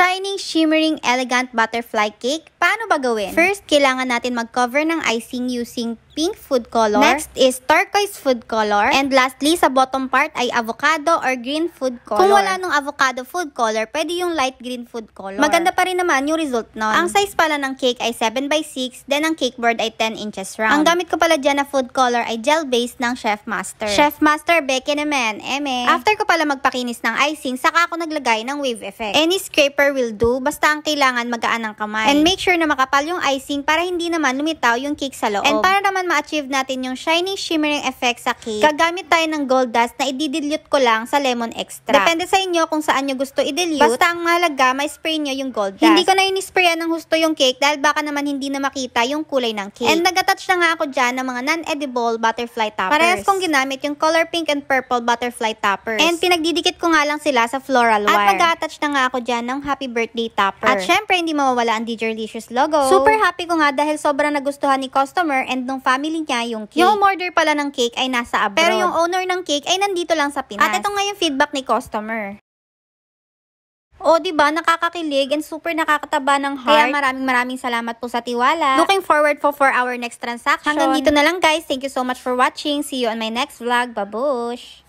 Shining, shimmering, elegant butterfly cake. Paano ba gawin? First, kailangan natin mag-cover ng icing using pink food color. Next is turquoise food color. And lastly, sa bottom part ay avocado or green food color. Kung wala nung avocado food color, pwede yung light green food color. Maganda pa rin naman yung result nun. Ang size pala ng cake ay 7x6, then ang cake board ay 10 inches round. Ang gamit ko pala dyan na food color ay gel base ng Chef Master. Chef Master, Becky naman, eme. After ko pala magpakinis ng icing, saka ako naglagay ng wave effect. Any scraper will do, basta ang kailangan magaan ng kamay. And make sure na makapal yung icing para hindi naman lumitaw yung cake sa loob. And para naman ma-achieve natin yung shining, shimmering effect sa cake, gagamit tayo ng gold dust na i-dilute ko lang sa lemon extract. Depende sa inyo kung saan nyo gusto i-dilute. Basta ang mahalaga, may spray nyo yung gold dust. Hindi ko na in-sprayan ng husto yung cake dahil baka naman hindi na makita yung kulay ng cake. And nag-attach na nga ako dyan ng mga non-edible butterfly toppers. Parehas kong ginamit yung color pink and purple butterfly toppers. And pinagdidikit ko nga lang sila sa floral wire. At mag-attach na nga ako dyan ng happy birthday topper. At syempre, hindi mawawala ang Digerlicious logo. Super happy ko nga dahil sobrang nagustuhan ni customer and ng family niya yung cake. Yung order pala ng cake ay nasa abroad. Pero yung owner ng cake ay nandito lang sa Pinas. At ito nga yung feedback ni customer. O, diba? Nakakakilig and super nakakataba ng heart. Kaya maraming salamat po sa tiwala. Looking forward for our next transaction. Hanggang dito na lang guys. Thank you so much for watching. See you on my next vlog. Babush!